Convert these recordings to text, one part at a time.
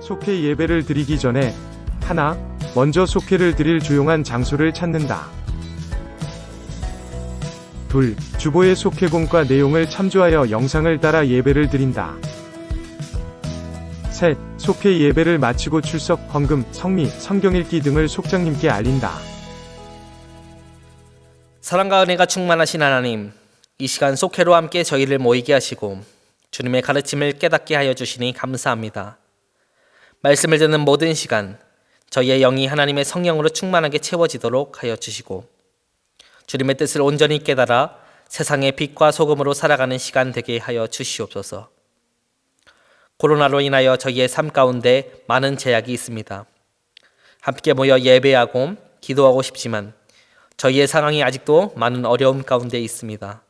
속회 예배를 드리기 전에 하나, 먼저 속회를 드릴 조용한 장소를 찾는다. 둘, 주보의 속회공과 내용을 참조하여 영상을 따라 예배를 드린다. 셋, 속회 예배를 마치고 출석, 헌금, 성미, 성경 읽기 등을 속장님께 알린다. 사랑과 은혜가 충만하신 하나님, 이 시간 속회로 함께 저희를 모이게 하시고 주님의 가르침을 깨닫게 하여 주시니 감사합니다. 말씀을 듣는 모든 시간, 저희의 영이 하나님의 성령으로 충만하게 채워지도록 하여 주시고 주님의 뜻을 온전히 깨달아 세상의 빛과 소금으로 살아가는 시간 되게 하여 주시옵소서. 코로나로 인하여 저희의 삶 가운데 많은 제약이 있습니다. 함께 모여 예배하고 기도하고 싶지만 저희의 상황이 아직도 많은 어려움 가운데 있습니다.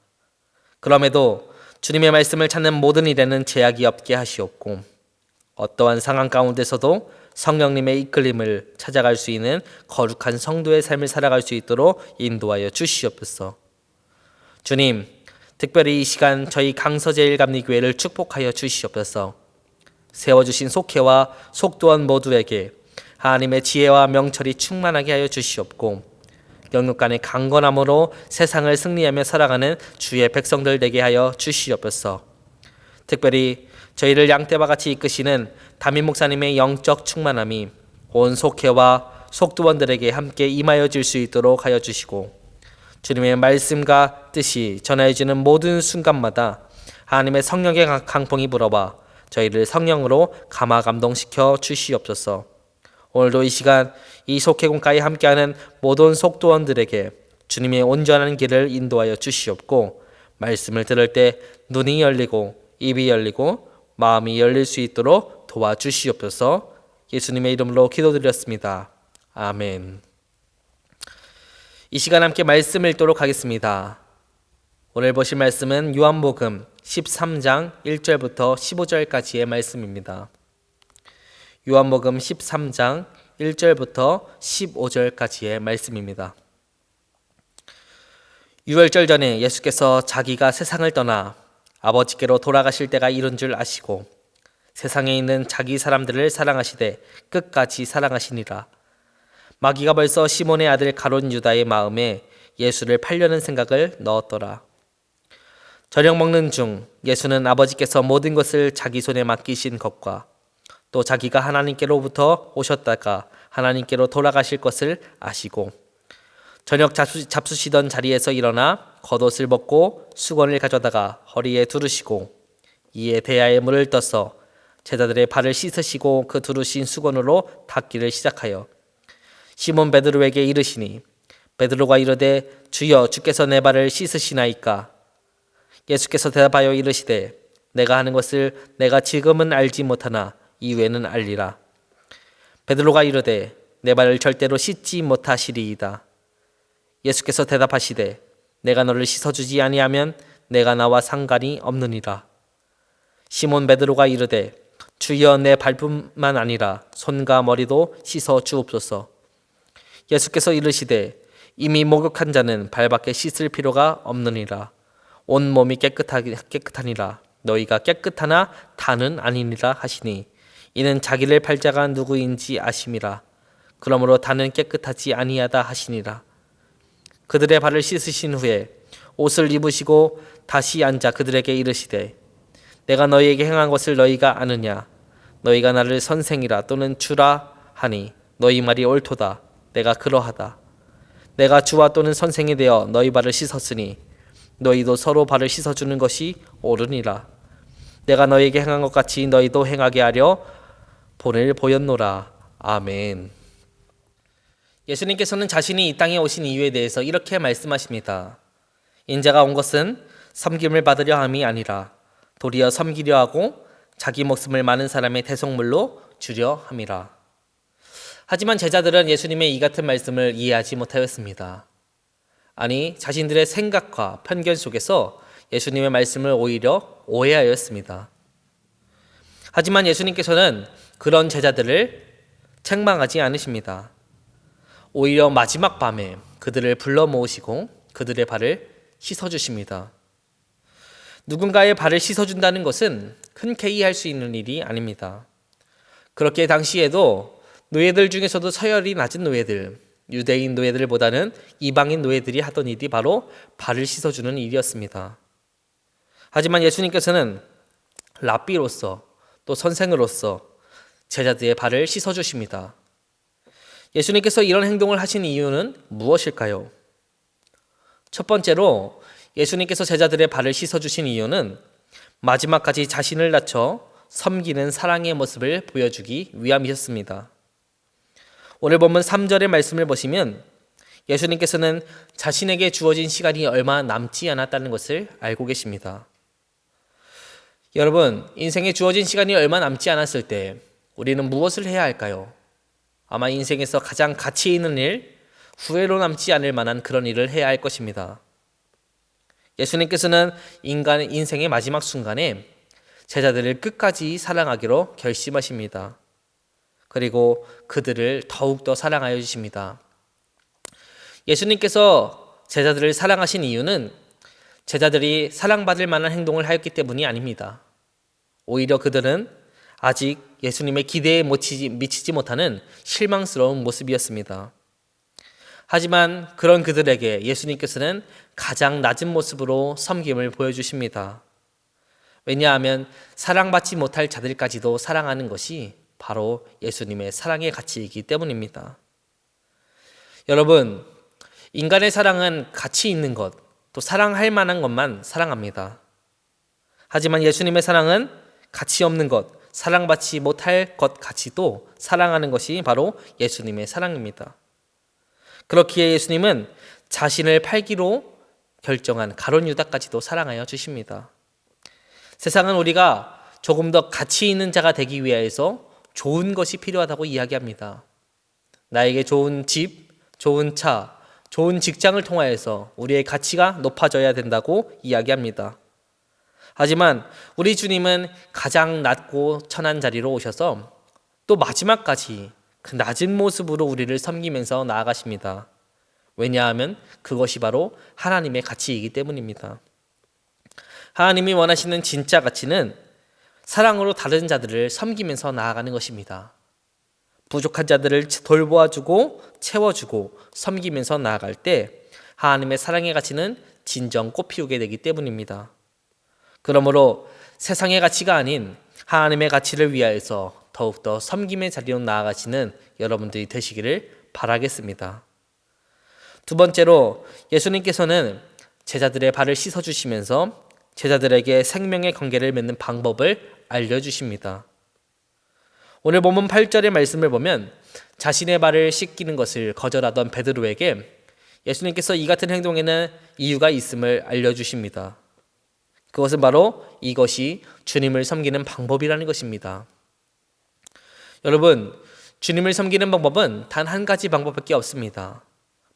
그럼에도 주님의 말씀을 찾는 모든 일에는 제약이 없게 하시옵고 어떠한 상황 가운데서도 성령님의 이끌림을 찾아갈 수 있는 거룩한 성도의 삶을 살아갈 수 있도록 인도하여 주시옵소서. 주님, 특별히 이 시간 저희 강서제일감리교회를 축복하여 주시옵소서. 세워주신 속회와 속도원 모두에게 하나님의 지혜와 명철이 충만하게 하여 주시옵고 영육간의 강건함으로 세상을 승리하며 살아가는 주의 백성들 되게 하여 주시옵소서. 특별히 저희를 양떼와 같이 이끄시는 담임 목사님의 영적 충만함이 온 속회와 속두원들에게 함께 임하여 질 수 있도록 하여 주시고 주님의 말씀과 뜻이 전하여지는 모든 순간마다 하나님의 성령의 강풍이 불어와 저희를 성령으로 감화 감동시켜 주시옵소서. 오늘도 이 시간 이 속회공가에 함께하는 모든 속도원들에게 주님의 온전한 길을 인도하여 주시옵고 말씀을 들을 때 눈이 열리고 입이 열리고 마음이 열릴 수 있도록 도와주시옵소서. 예수님의 이름으로 기도드렸습니다. 아멘. 이 시간 함께 말씀 읽도록 하겠습니다. 오늘 보실 말씀은 요한복음 13장 1절부터 15절까지의 말씀입니다. 요한복음 13장 1절부터 15절까지의 말씀입니다. 유월절 전에 예수께서 자기가 세상을 떠나 아버지께로 돌아가실 때가 이른 줄 아시고 세상에 있는 자기 사람들을 사랑하시되 끝까지 사랑하시니라. 마귀가 벌써 시몬의 아들 가룟 유다의 마음에 예수를 팔려는 생각을 넣었더라. 저녁 먹는 중 예수는 아버지께서 모든 것을 자기 손에 맡기신 것과 또 자기가 하나님께로부터 오셨다가 하나님께로 돌아가실 것을 아시고 저녁 잡수시던 자리에서 일어나 겉옷을 벗고 수건을 가져다가 허리에 두르시고 이에 대야에 물을 떠서 제자들의 발을 씻으시고 그 두르신 수건으로 닦기를 시작하여 시몬 베드로에게 이르시니 베드로가 이르되 주여 주께서 내 발을 씻으시나이까. 예수께서 대답하여 이르시되 내가 하는 것을 내가 지금은 알지 못하나 이후에는 알리라. 베드로가 이르되 내 발을 절대로 씻지 못하시리이다. 예수께서 대답하시되 내가 너를 씻어주지 아니하면 내가 나와 상관이 없느니라. 시몬 베드로가 이르되 주여 내 발뿐만 아니라 손과 머리도 씻어 주옵소서. 예수께서 이르시되 이미 목욕한 자는 발밖에 씻을 필요가 없느니라. 온 몸이 깨끗하니라. 너희가 깨끗하나 다는 아니니라 하시니 이는 자기를 팔 자가 누구인지 아심이라. 그러므로 다는 깨끗하지 아니하다 하시니라. 그들의 발을 씻으신 후에 옷을 입으시고 다시 앉아 그들에게 이르시되 내가 너희에게 행한 것을 너희가 아느냐. 너희가 나를 선생이라 또는 주라 하니 너희 말이 옳도다. 내가 그러하다. 내가 주와 또는 선생이 되어 너희 발을 씻었으니 너희도 서로 발을 씻어주는 것이 옳으니라. 내가 너희에게 행한 것 같이 너희도 행하게 하려 본을 보였노라. 아멘. 예수님께서는 자신이 이 땅에 오신 이유에 대해서 이렇게 말씀하십니다. 인자가 온 것은 섬김을 받으려 함이 아니라 도리어 섬기려 하고 자기 목숨을 많은 사람의 대속물로 주려 함이라. 하지만 제자들은 예수님의 이 같은 말씀을 이해하지 못하였습니다. 아니, 자신들의 생각과 편견 속에서 예수님의 말씀을 오히려 오해하였습니다. 하지만 예수님께서는 그런 제자들을 책망하지 않으십니다. 오히려 마지막 밤에 그들을 불러 모으시고 그들의 발을 씻어주십니다. 누군가의 발을 씻어준다는 것은 흔쾌히 할 수 있는 일이 아닙니다. 그렇게 당시에도 노예들 중에서도 서열이 낮은 노예들, 유대인 노예들보다는 이방인 노예들이 하던 일이 바로 발을 씻어주는 일이었습니다. 하지만 예수님께서는 랍비로서 또 선생으로서 제자들의 발을 씻어주십니다. 예수님께서 이런 행동을 하신 이유는 무엇일까요? 첫 번째로 예수님께서 제자들의 발을 씻어주신 이유는 마지막까지 자신을 낮춰 섬기는 사랑의 모습을 보여주기 위함이셨습니다. 오늘 본문 3절의 말씀을 보시면 예수님께서는 자신에게 주어진 시간이 얼마 남지 않았다는 것을 알고 계십니다. 여러분, 인생에 주어진 시간이 얼마 남지 않았을 때 우리는 무엇을 해야 할까요? 아마 인생에서 가장 가치 있는 일, 후회로 남지 않을 만한 그런 일을 해야 할 것입니다. 예수님께서는 인간의 인생의 마지막 순간에 제자들을 끝까지 사랑하기로 결심하십니다. 그리고 그들을 더욱더 사랑하여 주십니다. 예수님께서 제자들을 사랑하신 이유는 제자들이 사랑받을 만한 행동을 하였기 때문이 아닙니다. 오히려 그들은 아직 예수님의 기대에 미치지 못하는 실망스러운 모습이었습니다. 하지만 그런 그들에게 예수님께서는 가장 낮은 모습으로 섬김을 보여주십니다. 왜냐하면 사랑받지 못할 자들까지도 사랑하는 것이 바로 예수님의 사랑의 가치이기 때문입니다. 여러분, 인간의 사랑은 가치 있는 것, 또 사랑할 만한 것만 사랑합니다. 하지만 예수님의 사랑은 가치 없는 것, 사랑받지 못할 것 같이도 사랑하는 것이 바로 예수님의 사랑입니다. 그렇기에 예수님은 자신을 팔기로 결정한 가룟 유다까지도 사랑하여 주십니다. 세상은 우리가 조금 더 가치 있는 자가 되기 위해서 좋은 것이 필요하다고 이야기합니다. 나에게 좋은 집, 좋은 차, 좋은 직장을 통하여서 우리의 가치가 높아져야 된다고 이야기합니다. 하지만 우리 주님은 가장 낮고 천한 자리로 오셔서 또 마지막까지 그 낮은 모습으로 우리를 섬기면서 나아가십니다. 왜냐하면 그것이 바로 하나님의 가치이기 때문입니다. 하나님이 원하시는 진짜 가치는 사랑으로 다른 자들을 섬기면서 나아가는 것입니다. 부족한 자들을 돌보아주고 채워주고 섬기면서 나아갈 때 하나님의 사랑의 가치는 진정 꽃피우게 되기 때문입니다. 그러므로 세상의 가치가 아닌 하나님의 가치를 위하여서 더욱더 섬김의 자리로 나아가시는 여러분들이 되시기를 바라겠습니다. 두 번째로 예수님께서는 제자들의 발을 씻어주시면서 제자들에게 생명의 관계를 맺는 방법을 알려주십니다. 오늘 본문 8절의 말씀을 보면 자신의 발을 씻기는 것을 거절하던 베드로에게 예수님께서 이 같은 행동에는 이유가 있음을 알려주십니다. 그것은 바로 이것이 주님을 섬기는 방법이라는 것입니다. 여러분, 주님을 섬기는 방법은 단 한 가지 방법밖에 없습니다.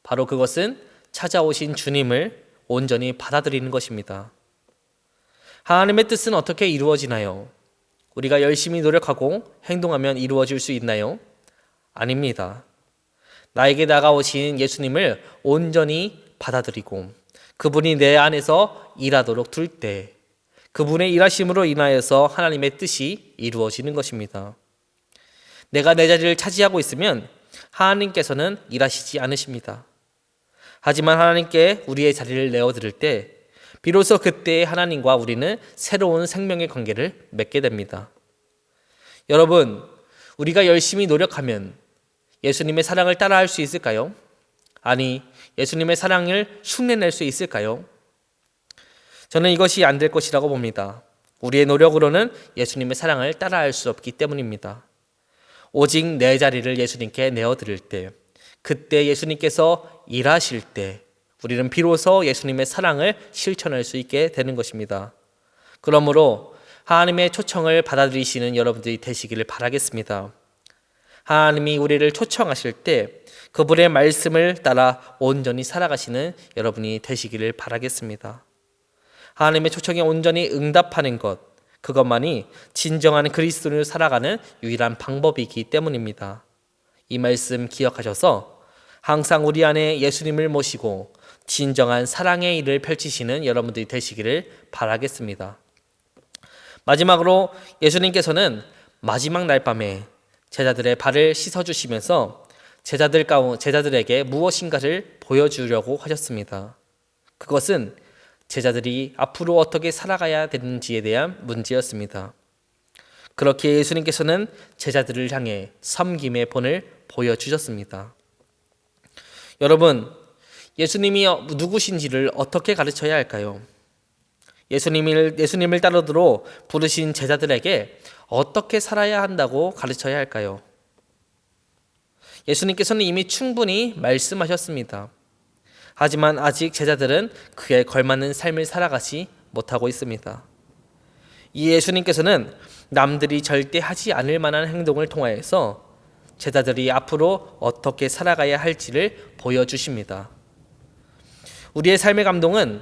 바로 그것은 찾아오신 주님을 온전히 받아들이는 것입니다. 하나님의 뜻은 어떻게 이루어지나요? 우리가 열심히 노력하고 행동하면 이루어질 수 있나요? 아닙니다. 나에게 다가오신 예수님을 온전히 받아들이고 그분이 내 안에서 일하도록 둘 때 그분의 일하심으로 인하여서 하나님의 뜻이 이루어지는 것입니다. 내가 내 자리를 차지하고 있으면 하나님께서는 일하시지 않으십니다. 하지만 하나님께 우리의 자리를 내어드릴 때 비로소 그때 하나님과 우리는 새로운 생명의 관계를 맺게 됩니다. 여러분, 우리가 열심히 노력하면 예수님의 사랑을 따라할 수 있을까요? 아니, 예수님의 사랑을 흉내낼 수 있을까요? 저는 이것이 안 될 것이라고 봅니다. 우리의 노력으로는 예수님의 사랑을 따라할 수 없기 때문입니다. 오직 내 자리를 예수님께 내어드릴 때, 그때 예수님께서 일하실 때 우리는 비로소 예수님의 사랑을 실천할 수 있게 되는 것입니다. 그러므로 하나님의 초청을 받아들이시는 여러분들이 되시기를 바라겠습니다. 하나님이 우리를 초청하실 때 그분의 말씀을 따라 온전히 살아가시는 여러분이 되시기를 바라겠습니다. 하나님의 초청에 온전히 응답하는 것, 그것만이 진정한 그리스도인으로 살아가는 유일한 방법이기 때문입니다. 이 말씀 기억하셔서 항상 우리 안에 예수님을 모시고 진정한 사랑의 일을 펼치시는 여러분들이 되시기를 바라겠습니다. 마지막으로 예수님께서는 마지막 날 밤에 제자들의 발을 씻어주시면서 제자들에게 무엇인가를 보여주려고 하셨습니다. 그것은 제자들이 앞으로 어떻게 살아가야 되는지에 대한 문제였습니다. 그렇게 예수님께서는 제자들을 향해 섬김의 본을 보여주셨습니다. 여러분, 예수님이 누구신지를 어떻게 가르쳐야 할까요? 예수님을 따르도록 부르신 제자들에게 어떻게 살아야 한다고 가르쳐야 할까요? 예수님께서는 이미 충분히 말씀하셨습니다. 하지만 아직 제자들은 그에 걸맞는 삶을 살아가지 못하고 있습니다. 이 예수님께서는 남들이 절대 하지 않을 만한 행동을 통하여서 제자들이 앞으로 어떻게 살아가야 할지를 보여주십니다. 우리의 삶의 감동은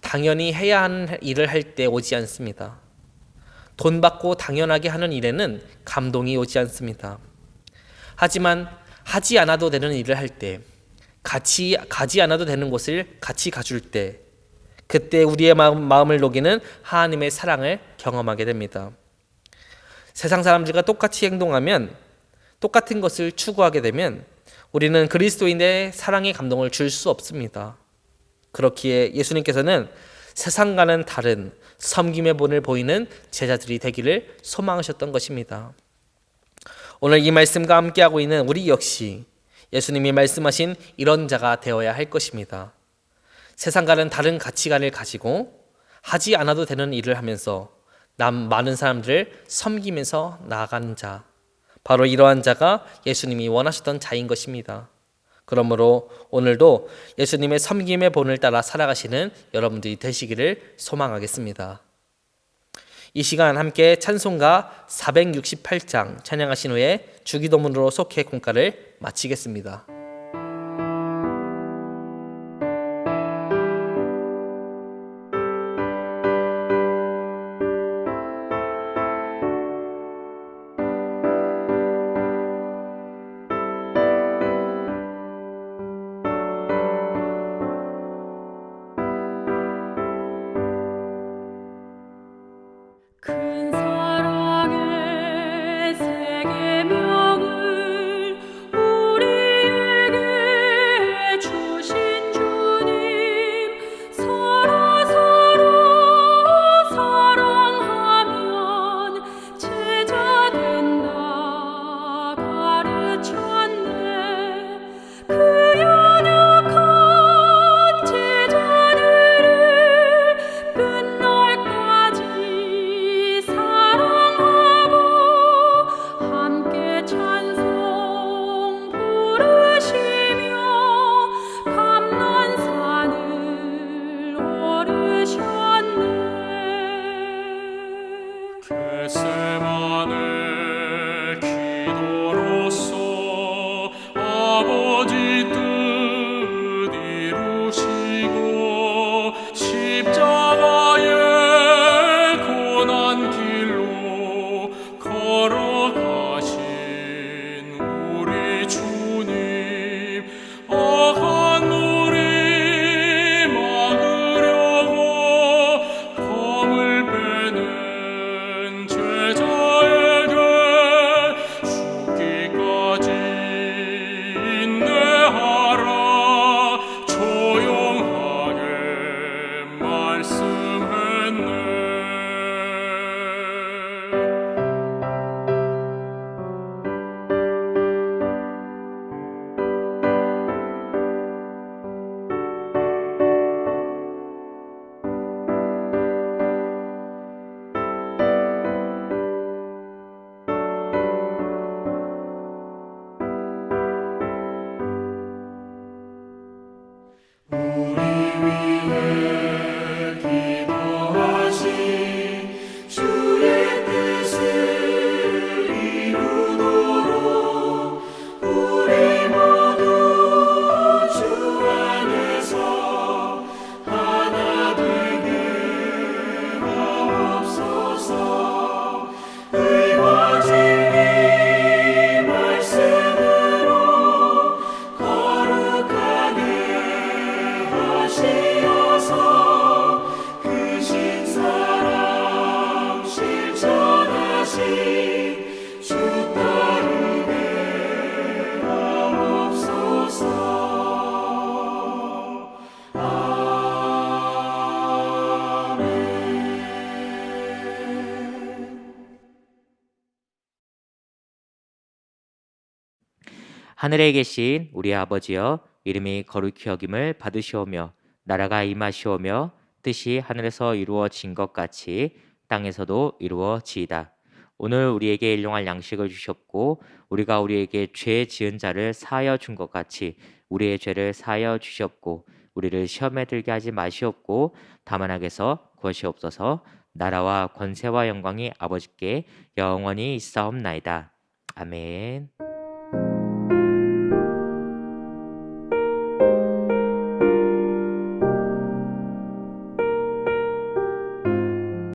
당연히 해야 하는 일을 할 때 오지 않습니다. 돈 받고 당연하게 하는 일에는 감동이 오지 않습니다. 하지만 하지 않아도 되는 일을 할 때, 같이 가지 않아도 되는 곳을 같이 가줄 때, 그때 우리의 마음을 녹이는 하나님의 사랑을 경험하게 됩니다. 세상 사람들과 똑같이 행동하면, 똑같은 것을 추구하게 되면 우리는 그리스도인의 사랑의 감동을 줄 수 없습니다. 그렇기에 예수님께서는 세상과는 다른 섬김의 본을 보이는 제자들이 되기를 소망하셨던 것입니다. 오늘 이 말씀과 함께하고 있는 우리 역시 예수님이 말씀하신 이런 자가 되어야 할 것입니다. 세상과는 다른 가치관을 가지고 하지 않아도 되는 일을 하면서 많은 사람들을 섬기면서 나아가는 자, 바로 이러한 자가 예수님이 원하셨던 자인 것입니다. 그러므로 오늘도 예수님의 섬김의 본을 따라 살아가시는 여러분들이 되시기를 소망하겠습니다. 이 시간 함께 찬송가 468장 찬양하신 후에 주기도문으로 속회 공가를 마치겠습니다. 큰 사랑의 새 계명을 우리에게 하늘에 계신 우리 아버지여, 이름이 거룩히 여김을 받으시오며 나라가 임하시오며 뜻이 하늘에서 이루어진 것 같이 땅에서도 이루어지이다. 오늘 우리에게 일용할 양식을 주셨고 우리가 우리에게 죄 지은 자를 사하여 준 것 같이 우리의 죄를 사하여 주셨고 우리를 시험에 들게 하지 마시옵고 다만 악에서 구하시옵소서. 나라와 권세와 영광이 아버지께 영원히 있사옵나이다. 아멘.